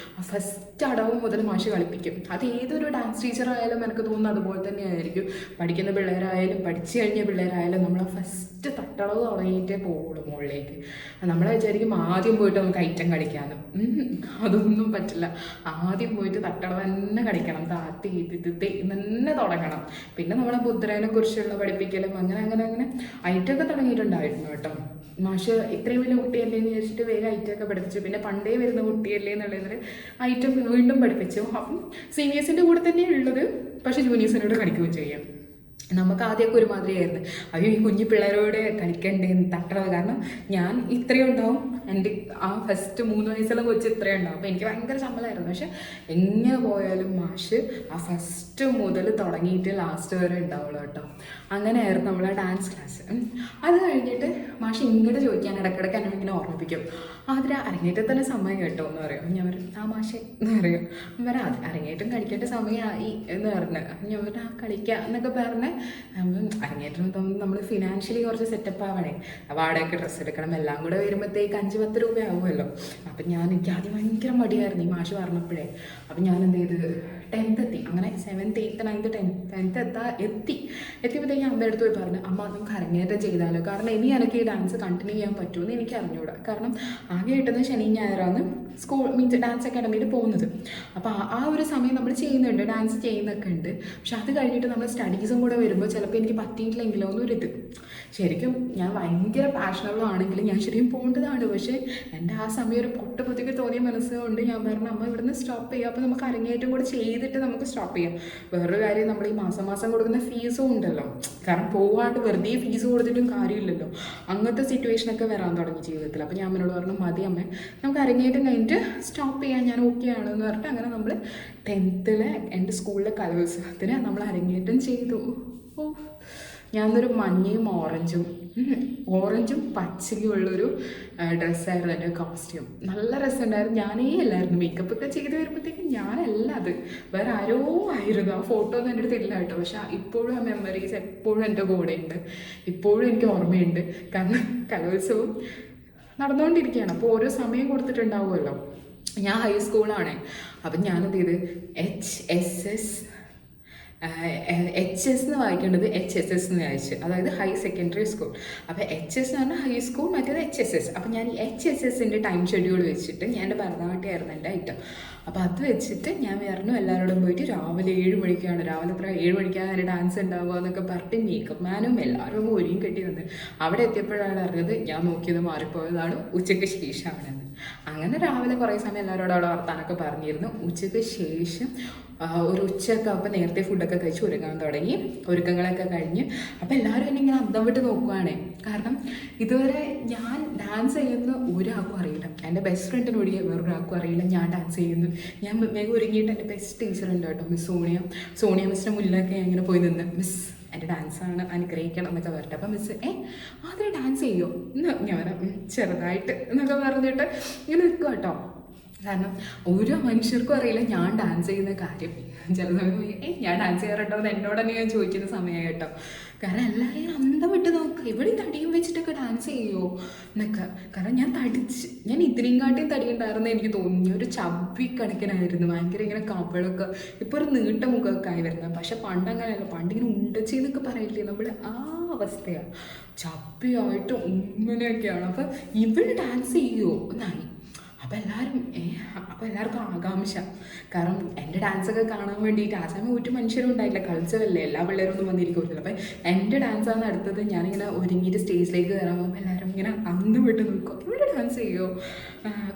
ഫസ്റ്റ് അടവ് മുതൽ മാഷ് കളിപ്പിക്കും. അത് ഏതൊരു ഡാൻസ് ടീച്ചറായാലും എനിക്ക് തോന്നുന്നു അതുപോലെ തന്നെ ആയിരിക്കും. പഠിക്കുന്ന പിള്ളേരായാലും പഠിച്ചു കഴിഞ്ഞ പിള്ളേരായാലും നമ്മൾ ഫസ്റ്റ് തട്ടടവ് തുടങ്ങിയിട്ടേ പോവുള്ളൂ മുകളിലേക്ക്. നമ്മളെ വിചാരിക്കും ആദ്യം പോയിട്ട് നമുക്ക് ഐറ്റം കളിക്കാമെന്ന്. അതൊന്നും പറ്റില്ല. ആദ്യം പോയിട്ട് തട്ടടവ് തന്നെ കളിക്കണം, താത്തി തിത്തി തന്നെ തുടങ്ങണം. പിന്നെ നമ്മളെ ബുദ്ധനെ കുറിച്ചുള്ള പഠിപ്പിക്കലും അങ്ങനെ അങ്ങനെ അങ്ങനെ ഐറ്റമൊക്കെ തുടങ്ങിയിട്ടുണ്ടായിരുന്നു കേട്ടോ. മാഷ് ഇത്രയും വലിയ കുട്ടിയല്ലേ എന്ന് വിചാരിച്ചിട്ട് വേഗം ഐറ്റമൊക്കെ പഠിപ്പിച്ചു. പിന്നെ പണ്ടേ വരുന്ന കുട്ടിയല്ലേ എന്നുള്ളതിൽ ഐറ്റം വീണ്ടും പഠിപ്പിച്ചു. അപ്പം സീനിയേഴ്സിൻ്റെ കൂടെ തന്നെ ഉള്ളത്, പക്ഷെ ജൂനിയേഴ്സിനോട് കളിക്കുകയും ചെയ്യാം. നമുക്ക് ആദ്യമൊക്കെ ഒരുമാതിരിയായിരുന്നു, അയ്യോ ഈ കുഞ്ഞു പിള്ളേരോട് കളിക്കണ്ടേ തട്ടണത്. കാരണം ഞാൻ ഇത്രയും ഉണ്ടാവും, എൻ്റെ ആ ഫസ്റ്റ് 3 വയസ്സുള്ള കൊച്ച് ഇത്രയും ഉണ്ടാവും. അപ്പോൾ എനിക്ക് ഭയങ്കര ശമ്പളമായിരുന്നു. പക്ഷെ എങ്ങനെ പോയാലും മാഷ് ആ ഫസ്റ്റ് മുതൽ തുടങ്ങിയിട്ട് ലാസ്റ്റ് വരെ ഉണ്ടാവുള്ളൂ കേട്ടോ. അങ്ങനെയായിരുന്നു നമ്മളെ ഡാൻസ് ക്ലാസ്. അത് കഴിഞ്ഞിട്ട് മാഷ് ഇങ്ങോട്ട് ചോദിക്കാൻ ഇടയ്ക്കിടയ്ക്ക് എന്നെ ഇങ്ങനെ ഓർമ്മിപ്പിക്കും, അതിന് അരങ്ങേറ്റം തന്നെ സമയം കേട്ടോ എന്ന് പറയും. ഞാൻ പറയും ആ മാഷെ എന്ന് പറയും. വരാം അത് അരങ്ങേറ്റം കളിക്കേണ്ട സമയമായി എന്ന് പറഞ്ഞ് ഞാൻ പറഞ്ഞ ആ കളിക്കുക എന്നൊക്കെ പറഞ്ഞ് അരങ്ങേറ്റം നമ്മൾ ഫിനാൻഷ്യലി കുറച്ച് സെറ്റപ്പ് ആവണേ. വാടകയ്ക്ക് ഡ്രസ്സ് എടുക്കണം, എല്ലാം കൂടെ വരുമ്പോഴത്തേക്ക് 5-10 രൂപ ആവുമല്ലോ. അപ്പം എനിക്ക് ആദ്യം ഭയങ്കര മടിയായിരുന്നു ഈ മാഷ് പറഞ്ഞപ്പോഴേ. അപ്പം ഞാൻ എന്ത് ചെയ്ത് 10th എത്തി. അങ്ങനെ 7th 8th 9th 10th എത്തിയപ്പോഴത്തേക്ക് അമ്മയുടെ അടുത്ത് പോയി പറഞ്ഞു, അമ്മ നമുക്ക് അരങ്ങേറ്റം ചെയ്താലോ, കാരണം ഇനി എനിക്ക് ഈ ഡാൻസ് കണ്ടിന്യൂ ചെയ്യാൻ പറ്റുമെന്ന് എനിക്ക് അറിഞ്ഞൂടാ. കാരണം ആകെ കിട്ടുന്ന ശനി ഞായറാണ് സ്കൂൾ മീൻസ് ഡാൻസ് അക്കാഡമിയിൽ പോകുന്നത്. അപ്പോൾ ആ ഒരു സമയം നമ്മൾ ചെയ്യുന്നുണ്ട്, ഡാൻസ് ചെയ്യുന്നൊക്കെ ഉണ്ട്. പക്ഷെ അത് കഴിഞ്ഞിട്ട് നമ്മൾ സ്റ്റഡീസും കൂടെ വരുമ്പോൾ ചിലപ്പോൾ എനിക്ക് പറ്റിയിട്ടില്ലെങ്കിലോ എന്നൊരിത്. ശരിക്കും ഞാൻ ഭയങ്കര പാഷനബിൾ ആണെങ്കിലും ഞാൻ ശരിക്കും പോകേണ്ടതാണ്. പക്ഷേ എൻ്റെ ആ സമയം ഒരു പൊട്ടിക്ക് തോന്നിയ മനസ്സുകൊണ്ട് ഞാൻ പറഞ്ഞു, അമ്മ ഇവിടുന്ന് സ്റ്റോപ്പ് ചെയ്യുക, അപ്പോൾ നമുക്ക് അരങ്ങേറ്റം കൂടെ ചെയ്തിട്ട് നമുക്ക് സ്റ്റോപ്പ് ചെയ്യാം. വേറൊരു കാര്യം, നമ്മൾ ഈ മാസം കൊടുക്കുന്ന ഫീസും ഉണ്ടല്ലോ, കാരണം പോവാണ്ട് വെറുതെ ഫീസ് കൊടുത്തിട്ടും കാര്യമില്ലല്ലോ. അങ്ങനത്തെ സിറ്റുവേഷനൊക്കെ വരാൻ തുടങ്ങി ജീവിതത്തിൽ. അപ്പോൾ ഞാൻ അമ്മയോട് പറഞ്ഞു, മതി അമ്മ നമുക്ക് അരങ്ങേറ്റം കഴിഞ്ഞിട്ട് സ്റ്റോപ്പ് ചെയ്യാൻ ഞാൻ ഓക്കെ ആണെന്ന് പറഞ്ഞിട്ട് അങ്ങനെ നമ്മൾ 10th എൻ്റെ സ്കൂളിലെ കലോത്സവത്തിന് നമ്മൾ അരങ്ങേറ്റം ചെയ്തു. ഓ, ഞാനൊരു മഞ്ഞയും ഓറഞ്ചും പച്ചയും ഉള്ളൊരു ഡ്രസ്സായിരുന്നു എൻ്റെ കോസ്റ്റ്യൂം. നല്ല രസമുണ്ടായിരുന്നു. ഞാനേ അല്ലായിരുന്നു മേക്കപ്പൊക്കെ ചെയ്ത് വരുമ്പോഴത്തേക്കും ഞാനല്ല, അത് വേറെ ആരോ ആയിരുന്നു. ആ ഫോട്ടോ ഒന്നും എൻ്റെ അടുത്ത് ഇല്ല കേട്ടോ. പക്ഷെ ഇപ്പോഴും ആ മെമ്മറീസ് എപ്പോഴും എൻ്റെ കൂടെ ഉണ്ട്, ഇപ്പോഴും എനിക്ക് ഓർമ്മയുണ്ട്. കാരണം കലോത്സവം നടന്നുകൊണ്ടിരിക്കുകയാണ്. അപ്പോൾ ഓരോ സമയം കൊടുത്തിട്ടുണ്ടാവുമല്ലോ. ഞാൻ ഹൈസ്കൂളാണ്. അപ്പം ഞാനെന്ത് ചെയ്ത് HSS എന്ന് വായിക്കേണ്ടത് HSS എന്ന് വായിച്ചു, അതായത് ഹൈ സെക്കൻഡറി സ്കൂൾ. അപ്പോൾ HS എന്ന് പറഞ്ഞാൽ ഹൈസ്കൂൾ, മറ്റേത് HSS. അപ്പം ഞാൻ ഈ HSSൻ്റെ ടൈം ഷെഡ്യൂൾ വെച്ചിട്ട് ഞാൻ എൻ്റെ ഭരതനാട്യമായിരുന്നു എൻ്റെ ഐറ്റം. അപ്പോൾ അത് വെച്ചിട്ട് ഞാൻ പറഞ്ഞു എല്ലാവരോടും പോയിട്ട് രാവിലെ 7 മണിക്കാണ്, രാവിലെ എത്ര 7 മണിക്കാണ് എൻ്റെ ഡാൻസ് ഉണ്ടാവുക എന്നൊക്കെ പറഞ്ഞിട്ട് മേക്കപ്പ് മാനും എല്ലാവരും ഒരുങ്ങി കെട്ടി വന്ന് അവിടെ എത്തിയപ്പോഴാണ് അറിഞ്ഞത് ഞാൻ നോക്കിയത് മാറിപ്പോയതാണ്, ഉച്ചയ്ക്ക് ശേഷമാണെന്ന്. അങ്ങനെ രാവിലെ കുറേ സമയം എല്ലാവരോടും അവിടെ വർത്താനൊക്കെ പറഞ്ഞിരുന്നു. ഉച്ചയ്ക്ക് ശേഷം ഒരു ഉച്ചയൊക്കെ അപ്പോൾ നേരത്തെ ഫുഡൊക്കെ കഴിച്ച് ഒരുങ്ങാൻ തുടങ്ങി. ഒരുക്കങ്ങളൊക്കെ കഴിഞ്ഞ് അപ്പോൾ എല്ലാവരും എന്നെ ഇങ്ങനെ അന്തം വിട്ട് നോക്കുവാണേ. കാരണം ഇതുവരെ ഞാൻ ഡാൻസ് ചെയ്യുന്ന ഒരാൾക്കും അറിയില്ല, എൻ്റെ ബെസ്റ്റ് ഫ്രണ്ടിനോട് വേറൊരാൾക്കും അറിയില്ല ഞാൻ ഡാൻസ് ചെയ്യുന്നു. ഞാൻ വേഗം ഒരുങ്ങിയിട്ട് എൻ്റെ ബെസ്റ്റ് ടീച്ചർ ഉണ്ട് കേട്ടോ, മിസ് സോണിയ മിസ്സിൻ്റെ മുന്നിലൊക്കെ ഞാൻ ഇങ്ങനെ പോയി നിന്ന്, മിസ് എൻ്റെ ഡാൻസാണ് അനുഗ്രഹിക്കണം എന്നൊക്കെ പറഞ്ഞിട്ട്. അപ്പം മിസ് അതിന് ഡാൻസ് ചെയ്യുമോ എന്ന് ഞാൻ ചെറുതായിട്ട് എന്നൊക്കെ പറഞ്ഞിട്ട് ഇങ്ങനെ നിൽക്കുക കേട്ടോ. കാരണം ഓരോ മനുഷ്യർക്കും അറിയില്ല ഞാൻ ഡാൻസ് ചെയ്യുന്ന കാര്യം. ചില സമയം ഞാൻ ഡാൻസ് ചെയ്യാറുണ്ടോ എന്ന് എന്നോട് തന്നെ ഞാൻ ചോദിക്കുന്ന സമയമായി കേട്ടോ. കാരണം എല്ലാവരെയും അന്തം വിട്ട് നോക്കുക, ഇവിടെ തടിയും വെച്ചിട്ടൊക്കെ ഡാൻസ് ചെയ്യുമോ എന്നൊക്കെ. കാരണം ഞാൻ ഇതിനെയും കാട്ടിയും തടിയുണ്ടായിരുന്നു എനിക്ക് തോന്നി. ഒരു ചവി കണക്കിനായിരുന്നു, ഭയങ്കര ഇങ്ങനെ കവളൊക്കെ, ഇപ്പോൾ ഒരു നീട്ട മുഖമൊക്കെ ആയി വരുന്നത്. പക്ഷെ പണ്ട് അങ്ങനെയല്ല, പണ്ടിങ്ങനെ ഉണ്ടച്ചെന്നൊക്കെ പറയില്ലേ നമ്മൾ, ആ അവസ്ഥയാണ്. ചപ്പിയായിട്ടും ഇങ്ങനെയൊക്കെയാണ്. അപ്പം ഇവിടെ ഡാൻസ് ചെയ്യുമോ എന്നായി. അപ്പോൾ എല്ലാവർക്കും ആകാംക്ഷ. കാരണം എൻ്റെ ഡാൻസൊക്കെ കാണാൻ വേണ്ടിയിട്ട് ആ സമയം ഒരു മനുഷ്യരും ഉണ്ടായില്ല, കൾച്ചറല്ലേ, എല്ലാ പിള്ളേരും ഒന്നും വന്നിരിക്കില്ല. അപ്പം എൻ്റെ ഡാൻസാണ് അടുത്തത്. ഞാനിങ്ങനെ ഒരുങ്ങിയിട്ട് സ്റ്റേജിലേക്ക് കയറാൻ എല്ലാവരും ഇങ്ങനെ അന്ന് വിട്ട് നിൽക്കും, ഇവിടെ ഡാൻസ് ചെയ്യുമോ,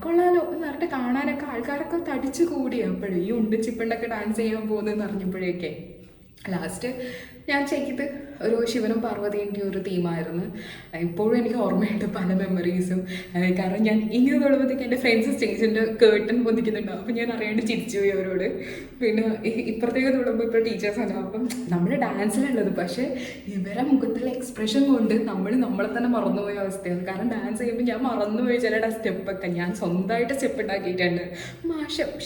കൊള്ളാലോ എന്ന് പറഞ്ഞിട്ട് കാണാനൊക്കെ ആൾക്കാരൊക്കെ തടിച്ചു കൂടിയപ്പോഴും ഈ ഉണ്ടിച്ചിപ്പണ്ടൊക്കെ ഡാൻസ് ചെയ്യാൻ പോകുന്നതെന്ന് അറിഞ്ഞപ്പോഴേക്കെ ലാസ്റ്റ് ഞാൻ ചെയ്ത് ഒരു ശിവനും പാർവതീൻ്റെ ഒരു തീമായിരുന്നു. ഇപ്പോഴും എനിക്ക് ഓർമ്മയുണ്ട് പല മെമ്മറീസും. കാരണം ഞാൻ ഇങ്ങനെ തൊടുമ്പോഴത്തേക്ക് എൻ്റെ ഫ്രണ്ട്സ് സ്റ്റേജിൻ്റെ കേട്ടൺ പൊന്തിക്കുന്നുണ്ടാവും. അപ്പം ഞാൻ അറിയാണ്ട് ചിരിച്ചു പോയി അവരോട്. പിന്നെ ഇപ്പുറത്തേക്ക് തൊടുമ്പോൾ ഇപ്പോൾ ടീച്ചേഴ്സാണ്. അപ്പം നമ്മൾ ഡാൻസിലുള്ളത്, പക്ഷേ ഇവരെ മുഖത്തുള്ള എക്സ്പ്രഷൻ കൊണ്ട് നമ്മളെ തന്നെ മറന്നുപോയ അവസ്ഥയാണ്. കാരണം ഡാൻസ് ചെയ്യുമ്പോൾ ഞാൻ മറന്നുപോയി ചില സ്റ്റെപ്പൊക്കെ. ഞാൻ സ്വന്തമായിട്ട് സ്റ്റെപ്പ് ഉണ്ടാക്കിയിട്ടുണ്ട്.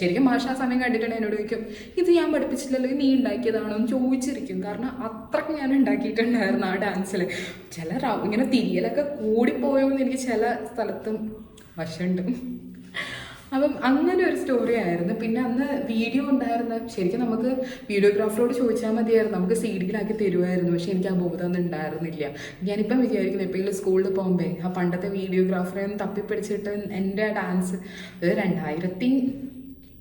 ശരിക്കും മാഷ ആ സമയം കണ്ടിട്ടുണ്ടെങ്കിൽ എന്നോട് ചോദിക്കും, ഇത് ഞാൻ പഠിപ്പിച്ചില്ലല്ലോ, നീ ഉണ്ടാക്കിയതാണോ എന്ന് ചോദിച്ചിരിക്കും. കാരണം അത്രയ്ക്ക് ഞാൻ ഉണ്ടാക്കിയിട്ടുണ്ടായിരുന്നു ആ ഡാൻസിൽ. ചില ഇങ്ങനെ തിരിയലൊക്കെ കൂടിപ്പോയോന്ന് എനിക്ക് ചില സ്ഥലത്തും വശമുണ്ട്. അപ്പം അങ്ങനെ ഒരു സ്റ്റോറി ആയിരുന്നു. പിന്നെ അന്ന് വീഡിയോ ഉണ്ടായിരുന്ന, ശരിക്കും നമുക്ക് വീഡിയോഗ്രാഫറോട് ചോദിച്ചാൽ മതിയായിരുന്നു, നമുക്ക് CD-യിലാക്കി തരുമായിരുന്നു. പക്ഷെ എനിക്ക് ആ ബോധമൊന്നും ഉണ്ടായിരുന്നില്ല. ഞാനിപ്പം വിചാരിക്കുന്നു എപ്പോഴെങ്കിലും സ്കൂളിൽ പോകുമ്പോൾ ആ പണ്ടത്തെ വീഡിയോഗ്രാഫറെ ഒന്ന് തപ്പിപ്പിടിച്ചിട്ട് എൻ്റെ ഡാൻസ്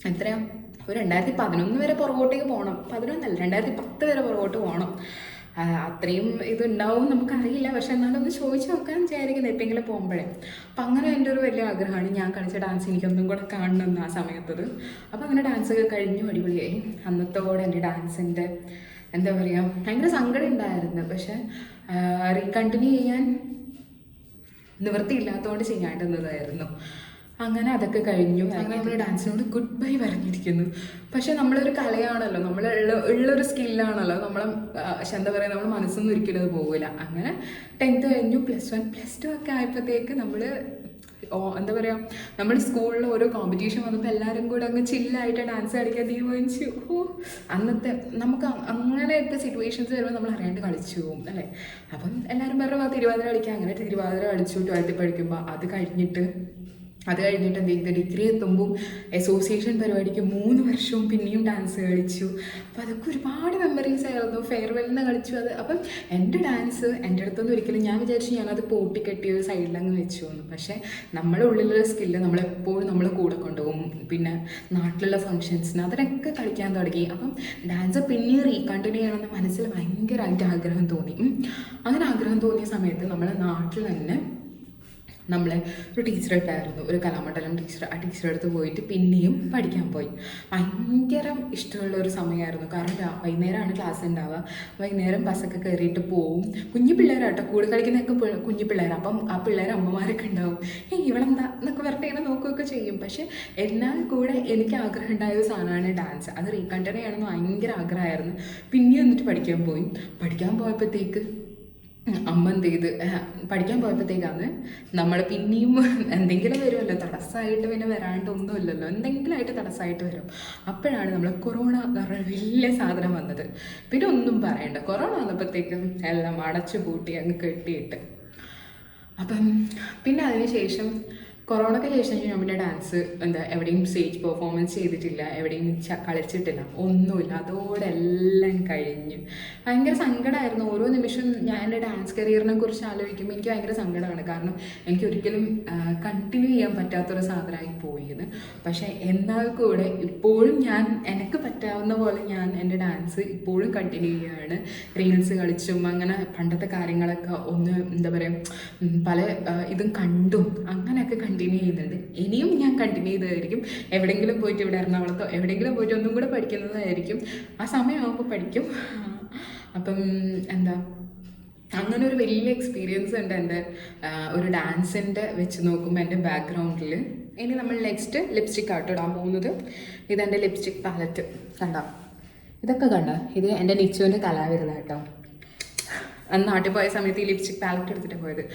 2011 വരെ പുറകോട്ടേക്ക് പോകണം. 11 അല്ല, 2010 വരെ പുറകോട്ട് പോകണം. അത്രയും ഇതുണ്ടാവും നമുക്കറിയില്ല. പക്ഷെ എന്നാലും ഒന്ന് ചോദിച്ചു നോക്കാൻ വിചാരിക്കുന്നത് എപ്പോഴെങ്കിലും പോകുമ്പോഴേ. അപ്പം അങ്ങനെ എൻ്റെ ഒരു വലിയ ആഗ്രഹമാണ് ഞാൻ കളിച്ച ഡാൻസ് എനിക്കൊന്നും കൂടെ കാണണമെന്ന് ആ സമയത്തത്. അപ്പം അങ്ങനെ ഡാൻസൊക്കെ കഴിഞ്ഞു, അടിപൊളിയായി. അന്നത്തോടെ എൻ്റെ ഡാൻസിൻ്റെ എന്താ പറയുക, ഭയങ്കര സങ്കടം ഉണ്ടായിരുന്നു. പക്ഷെ റീകണ്ടിന്യൂ ചെയ്യാൻ നിവൃത്തിയില്ലാത്തതുകൊണ്ട് ചെയ്യാണ്ടിരുന്നതായിരുന്നു. അങ്ങനെ അതൊക്കെ കഴിഞ്ഞു. അങ്ങനെ നമ്മൾ ഡാൻസിനോട് ഗുഡ് ബൈ പറഞ്ഞിരിക്കുന്നു. പക്ഷെ നമ്മളൊരു കലയാണല്ലോ, ഉള്ളൊരു സ്കില്ലാണല്ലോ, എന്താ പറയുക, നമ്മൾ മനസ്സൊന്നും ഒരിക്കലും അത് പോകില്ല. അങ്ങനെ 10th കഴിഞ്ഞു, +1 +2 ഒക്കെ ആയപ്പോഴത്തേക്ക് നമ്മൾ എന്താ പറയുക, നമ്മൾ സ്കൂളിൽ ഓരോ കോമ്പറ്റീഷൻ വന്നപ്പോൾ എല്ലാവരും കൂടെ അങ്ങ് ചില്ലായിട്ട് ഡാൻസ് കളിക്കാൻ തീരുമാനിച്ചു. അന്നത്തെ നമുക്ക് അങ്ങനെയൊക്കെ സിറ്റുവേഷൻസ് വരുമ്പോൾ നമ്മൾ അറിയാണ്ട് കളിച്ചു പോകും അല്ലേ. അപ്പം എല്ലാവരും പറഞ്ഞ തിരുവാതിര കളിക്കാം. അങ്ങനെ തിരുവാതിര കളിച്ചു 12th പഠിക്കുമ്പോൾ. അത് കഴിഞ്ഞിട്ട് എന്ത് ചെയ്ത് ഡിഗ്രി എത്തുമ്പോൾ അസോസിയേഷൻ പരിപാടിക്ക് 3 വർഷവും പിന്നെയും ഡാൻസ് കളിച്ചു. അപ്പോൾ അതൊക്കെ ഒരുപാട് മെമ്മറീസ് ആയിരുന്നു. ഫെയർവെല്ലിന് കളിച്ചു. അപ്പം എൻ്റെ ഡാൻസ് എൻ്റെ അടുത്തൊന്നും ഒരിക്കലും ഞാൻ വിചാരിച്ചു ഞാനത് പൂട്ടിക്കെട്ടി ഒരു സൈഡിലങ്ങ് വെച്ചു എന്ന്. പക്ഷേ നമ്മുടെ ഉള്ളിലുള്ള സ്കില്ല് നമ്മളെപ്പോഴും നമ്മൾ കൂടെ കൊണ്ടുപോകും. പിന്നെ നാട്ടിലുള്ള ഫങ്ഷൻസിന് അതിനൊക്കെ കളിക്കാൻ തുടങ്ങി. അപ്പം ഡാൻസ് പിന്നെയും റീകണ്ടിന്യൂ ചെയ്യണമെന്ന് മനസ്സിൽ ഭയങ്കരമായിട്ട് ആഗ്രഹം തോന്നി. അങ്ങനെ ആഗ്രഹം തോന്നിയ സമയത്ത് നമ്മളെ നാട്ടിൽ തന്നെ നമ്മളെ ഒരു ടീച്ചർ ഉണ്ടായിരുന്നു, ഒരു കലാമണ്ഡലം ടീച്ചർ. ആ ടീച്ചറെ അടുത്ത് പോയിട്ട് പിന്നെയും പഠിക്കാൻ പോയി. ഭയങ്കര ഇഷ്ടമുള്ള ഒരു സമയമായിരുന്നു. കാരണം വൈകുന്നേരമാണ് ക്ലാസ് ഉണ്ടാവുക. വൈകുന്നേരം ബസ്സൊക്കെ കയറിയിട്ട് പോവും. കുഞ്ഞു പിള്ളേരാട്ടോ, കൂടെ കളിക്കുന്നതൊക്കെ കുഞ്ഞു പിള്ളേർ. അപ്പം ആ പിള്ളേർ അമ്മമാരൊക്കെ ഉണ്ടാവും. ഇവളെന്താ എന്നൊക്കെ പറഞ്ഞിട്ട് ഇങ്ങനെ നോക്കുകയൊക്കെ ചെയ്യും. പക്ഷെ എന്നാൽ കൂടെ എനിക്ക് ആഗ്രഹം ഉണ്ടായ ഒരു സാധനമാണ് ഡാൻസ്. അത് റീകണ്ടിന്യൂ ചെയ്യണമെന്ന് ഭയങ്കര ആഗ്രഹമായിരുന്നു. പിന്നെയും എന്നിട്ട് പഠിക്കാൻ പോയപ്പോഴത്തേക്ക് അമ്മ എന്ത് ചെയ്ത്, പഠിക്കാൻ പോയപ്പോഴത്തേക്കാണ് നമ്മൾ പിന്നെയും എന്തെങ്കിലും വരുമല്ലോ തടസ്സമായിട്ട്, പിന്നെ വരാണ്ടൊന്നുമില്ലല്ലോ, എന്തെങ്കിലുമായിട്ട് തടസ്സമായിട്ട് വരും. അപ്പോഴാണ് നമ്മൾ കൊറോണ എന്ന് പറഞ്ഞ വലിയ സാധനം വന്നത്. പിന്നെ ഒന്നും പറയണ്ട, കൊറോണ വന്നപ്പോഴത്തേക്കും എല്ലാം അടച്ചു പൂട്ടി അങ്ങ് കെട്ടിയിട്ട്. അപ്പം പിന്നെ അതിന് ശേഷം കൊറോണയ്ക്ക് ശേഷം ഞാൻ പിന്നെ ഡാൻസ് എവിടെയും സ്റ്റേജ് പെർഫോമൻസ് ചെയ്തിട്ടില്ല, എവിടെയും കളിച്ചിട്ടില്ല, ഒന്നുമില്ല. അതോടെ എല്ലാം കഴിഞ്ഞു. ഭയങ്കര സങ്കടമായിരുന്നു. ഓരോ നിമിഷം ഞാൻ എൻ്റെ ഡാൻസ് കരിയറിനെ കുറിച്ച് ആലോചിക്കുമ്പോൾ എനിക്ക് ഭയങ്കര സങ്കടമാണ്. കാരണം എനിക്ക് ഒരിക്കലും കണ്ടിന്യൂ ചെയ്യാൻ പറ്റാത്തൊരു സാധനമായി പോയത്. പക്ഷേ എന്നാൽ കൂടെ ഇപ്പോഴും എനിക്ക് പറ്റാവുന്ന പോലെ ഞാൻ എൻ്റെ ഡാൻസ് ഇപ്പോഴും കണ്ടിന്യൂ ചെയ്യുകയാണ്. റീൽസ് കളിച്ചും അങ്ങനെ പണ്ടത്തെ കാര്യങ്ങളൊക്കെ ഒന്ന് എന്താ പറയുക, പല ഇതും കണ്ടും അങ്ങനെയൊക്കെ കണ്ടിന്യൂ ചെയ്യുന്നുണ്ട്. ഇനിയും ഞാൻ കണ്ടിന്യൂ ചെയ്തതായിരിക്കും. എവിടെയെങ്കിലും പോയിട്ട്, ഇവിടെ എറണാകുളത്തോ എവിടെയെങ്കിലും പോയിട്ട് ഒന്നും കൂടെ പഠിക്കുന്നതായിരിക്കും. ആ സമയമാകുമ്പോൾ പഠിക്കും. അപ്പം അങ്ങനെ ഒരു വലിയ എക്സ്പീരിയൻസ് ഉണ്ട് എൻ്റെ ഒരു ഡാൻസിൻ്റെ വെച്ച് നോക്കുമ്പോൾ എൻ്റെ ബാക്ക്ഗ്രൗണ്ടിൽ. ഇനി നമ്മൾ നെക്സ്റ്റ് ലിപ്സ്റ്റിക് ആട്ടോ ഇടാൻ പോകുന്നത്. ഇതെൻ്റെ ലിപ്സ്റ്റിക് പാലറ്റ്. ഇതൊക്കെ ഇത് എൻ്റെ നിച്ചുവിൻ്റെ കലാവിരുന്ന കേട്ടോ. അന്ന് നാട്ടിൽ പോയ സമയത്ത് ഈ ലിപ്സ്റ്റിക് പാലറ്റ് എടുത്തിട്ട് പോയത്.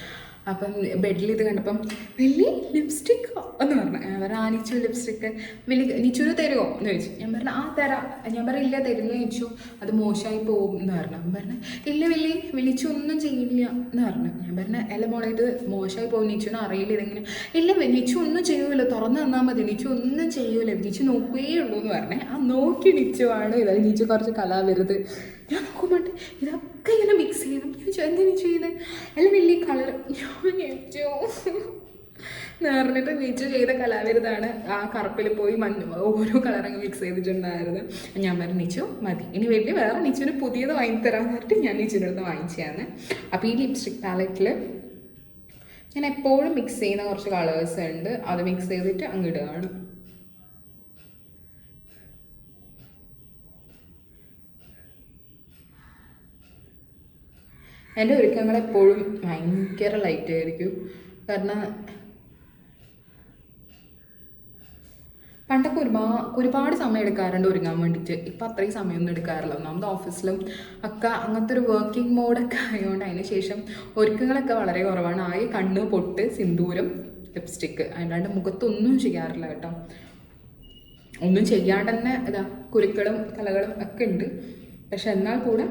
അപ്പം ബെഡിൽ ഇത് കണ്ടപ്പം വലിയ ലിപ്സ്റ്റിക് എന്ന് പറഞ്ഞു. ഞാൻ പറഞ്ഞു നിച്ചു ലിപ്സ്റ്റിക്ക് നിച്ചുവിന് തരുമോ എന്ന് ചോദിച്ചു. ഞാൻ പറഞ്ഞു തരാം. ഞാൻ പറഞ്ഞു ഇല്ല തരില്ല നിച്ചു, അത് മോശമായി പോകും എന്ന് പറഞ്ഞു. അവൻ പറഞ്ഞു ഇല്ല വിളിച്ചു ഒന്നും ചെയ്യില്ല എന്ന് പറഞ്ഞു. ഞാൻ പറഞ്ഞു അല്ല മോളെ, ഇത് മോശമായി പോകും, നിച്ചുവിന് അറിയില്ല ഇതെങ്ങനെ. ഇല്ല നിച്ചു ഒന്നും ചെയ്യൂല, തുറന്നു തന്നാൽ മതി, നിച്ചു ഒന്നും ചെയ്യൂല, നിച്ചു നോക്കുകയേ ഉള്ളൂ എന്ന് പറഞ്ഞേ. ആ നോക്കി നിച്ചുവാണ് ഇത്. നിച്ചു കുറച്ച് കലാവിരുത്. ഞാൻ നോക്കുമ്പോൾ ഇതൊക്കെ ഇങ്ങനെ മിക്സ് ചെയ്തു. എന്തിനു ചെയ്യുന്നത്, അല്ല വലിയ കളർ നേർന്നിട്ട് നീച്ചു ചെയ്ത കലാവിരുതാണ്. ആ കറുപ്പിൽ പോയി ഓരോ കളറങ്ങ് മിക്സ് ചെയ്തിട്ടുണ്ടായിരുന്നു. ഞാൻ പറഞ്ഞു നിച്ചു മതി, ഇനി വലിയ വേറെ നിച്ചുവിന് പുതിയത് വാങ്ങിത്തരാമെന്ന് പറഞ്ഞിട്ട് ഞാൻ നിച്ചുവിൻ്റെ അടുത്ത് വാങ്ങിച്ചതാണ്. അപ്പോൾ ഈ ലിപ്സ്റ്റിക് പാലറ്റിൽ ഞാൻ എപ്പോഴും മിക്സ് ചെയ്യുന്ന കുറച്ച് കളേഴ്സ് ഉണ്ട്. അത് മിക്സ് ചെയ്തിട്ട് അങ്ങ് ഇടുകയാണ്. എൻ്റെ ഒരുക്കങ്ങൾ എപ്പോഴും ഭയങ്കര ലൈറ്റ് ആയിരിക്കും. കാരണം പണ്ടൊക്കെ ഒരുപാട് സമയം എടുക്കാറുണ്ട് ഒരുങ്ങാൻ വേണ്ടിയിട്ട്. ഇപ്പം അത്രയും സമയമൊന്നും എടുക്കാറില്ല. ഒന്നാമത് ഓഫീസിലും ഒക്കെ അങ്ങനത്തെ ഒരു വർക്കിംഗ് മോഡൊക്കെ ആയതുകൊണ്ട് അതിന് ശേഷം ഒരുക്കങ്ങളൊക്കെ വളരെ കുറവാണ്. ആകെ കണ്ണ്, പൊട്ട്, സിന്ദൂരം, ലിപ്സ്റ്റിക്ക്, അല്ലാണ്ട് മുഖത്തൊന്നും ചെയ്യാറില്ല കേട്ടോ. ഒന്നും ചെയ്യാണ്ട് തന്നെ ഇതാ കുരുക്കളും കലകളും ഒക്കെ ഉണ്ട്. പക്ഷെ എന്നാൽ കൂടെ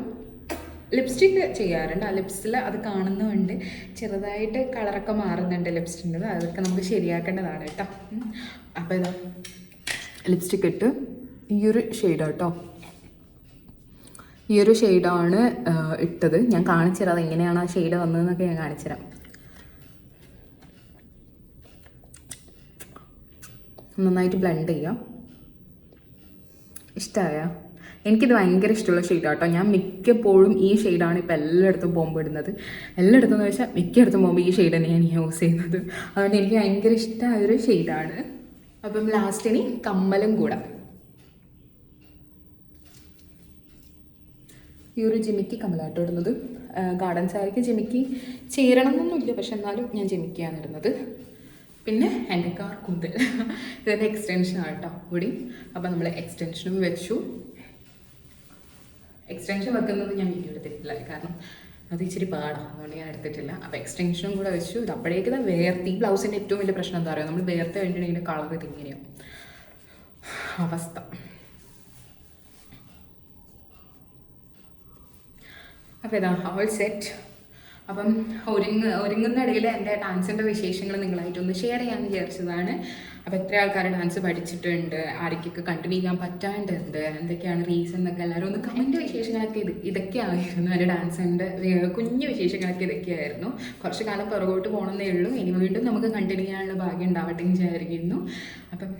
ലിപ്സ്റ്റിക്ക് ചെയ്യാറുണ്ട്. ആ ലിപ്സിൽ അത് കാണുന്നുണ്ട്, ചെറുതായിട്ട് കളറൊക്കെ മാറുന്നുണ്ട് ലിപ്സ്റ്റിൻ്റെ. അതൊക്കെ നമുക്ക് ശരിയാക്കേണ്ടതാണ് കേട്ടോ. അപ്പോൾ ഇതാ ലിപ്സ്റ്റിക്ക് ഇട്ട് ഈ ഒരു ഷെയ്ഡാണ് കേട്ടോ. ഈ ഒരു ഷെയ്ഡാണ് ഇട്ടത്. ഞാൻ കാണിച്ചു തരാം അതെങ്ങനെയാണ് ആ ഷെയ്ഡ് വന്നതെന്നൊക്കെ ഞാൻ കാണിച്ചു തരാം. നന്നായിട്ട് ബ്ലെൻഡ് ചെയ്യാം. ഇഷ്ടമായ? എനിക്കിത് ഭയങ്കര ഇഷ്ടമുള്ള ഷെയ്ഡാണ് കേട്ടോ. ഞാൻ മിക്കപ്പോഴും ഈ ഷെയ്ഡാണ് ഇപ്പോൾ എല്ലായിടത്തും പോകുമ്പോൾ ഇടുന്നത്. എല്ലായിടത്തും എന്ന് വെച്ചാൽ മിക്കയിടത്തും പോകുമ്പോൾ ഈ ഷെയ്ഡ് തന്നെ ഞാൻ യൂസ് ചെയ്യുന്നത്. അതുകൊണ്ട് എനിക്ക് ഭയങ്കര ഇഷ്ടമായൊരു ഷെയ്ഡാണ്. അപ്പം ലാസ്റ്റ് ഇനി കമ്മലും കൂടെ. ഈ ഒരു ജിമിക്ക് കമ്മലാട്ടോ ഇടുന്നത്. ഗാർഡൻ സാരിക്ക് ജിമിക്ക് ചേരണം എന്നൊന്നുമില്ല, പക്ഷെ എന്നാലും ഞാൻ ജിമിക്കാണ് ഇടുന്നത്. പിന്നെ എൻ്റെ കാർ കൂന്തൽ, ഇതിൻ്റെ എക്സ്റ്റൻഷനാണ് കേട്ടോ കൂടി. അപ്പം നമ്മൾ എക്സ്റ്റൻഷനും വെച്ചു. എക്സ്റ്റൻഷൻ വെക്കുന്നത് ഞാൻ വീഡിയോ എടുത്തിട്ടില്ല, കാരണം അത് ഇച്ചിരി പാടാണ്, അതുകൊണ്ട് ഞാൻ എടുത്തിട്ടില്ല. അപ്പോൾ എക്സ്റ്റൻഷനും കൂടെ വെച്ചു. ഇത് അപ്പോഴേക്ക് വേർത്ത്. ഈ ബ്ലൗസിൻ്റെ ഏറ്റവും വലിയ പ്രശ്നം എന്താ പറയുക, നമ്മൾ വേർത്ത് കഴിഞ്ഞിട്ടുണ്ടെങ്കിൽ കളർ ഇതിങ്ങനെയാണ് അവസ്ഥ. അപ്പോൾ ഇതാ ഓൾ സെറ്റ്. അപ്പം ഒരുങ്ങുന്ന ഇടയിൽ എൻ്റെ ഡാൻസിൻ്റെ വിശേഷങ്ങൾ നിങ്ങളായിട്ടൊന്ന് ഷെയർ ചെയ്യാൻ വിചാരിച്ചതാണ്. അപ്പോൾ എത്ര ആൾക്കാർ ഡാൻസ് പഠിച്ചിട്ടുണ്ട്, ആർക്കൊക്കെ കണ്ടിന്യൂ ചെയ്യാൻ പറ്റാണ്ടുണ്ട്, എന്തൊക്കെയാണ് റീസൺ എന്നൊക്കെ എല്ലാവരും ഒന്ന് കമൻറ്റ്. വിശേഷങ്ങളൊക്കെ ഇതൊക്കെയായിരുന്നു എൻ്റെ ഡാൻസിൻ്റെ കുഞ്ഞു വിശേഷങ്ങളൊക്കെ ഇതൊക്കെയായിരുന്നു. കുറച്ച് കാലം പുറകോട്ട് പോകണമെന്നേ ഉള്ളൂ. ഇനി വീണ്ടും നമുക്ക് കണ്ടിന്യൂ ചെയ്യാനുള്ള ഭാഗ്യം ഉണ്ടാവട്ടെ എന്ന് വിചാരിക്കുന്നു. അപ്പം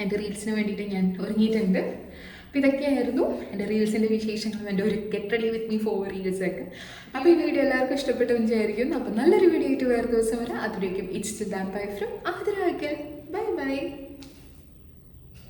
എൻ്റെ റീൽസിന് വേണ്ടിയിട്ട് ഞാൻ ഒരുങ്ങിയിട്ടുണ്ട്. അപ്പോൾ ഇതൊക്കെയായിരുന്നു എൻ്റെ റീൽസിൻ്റെ വിശേഷങ്ങളും എൻ്റെ ഒരു ഗെറ്റ് റെഡി വിത്ത് മീ 4 റീൽസൊക്കെ. അപ്പോൾ ഈ വീഡിയോ എല്ലാവർക്കും ഇഷ്ടപ്പെട്ടു വിചാരിക്കുന്നു. അപ്പോൾ നല്ലൊരു വീഡിയോ ആയിട്ട് വേറെ ദിവസം വരാം. അതുവരേക്കും it's than bye from Athira. Bye bye.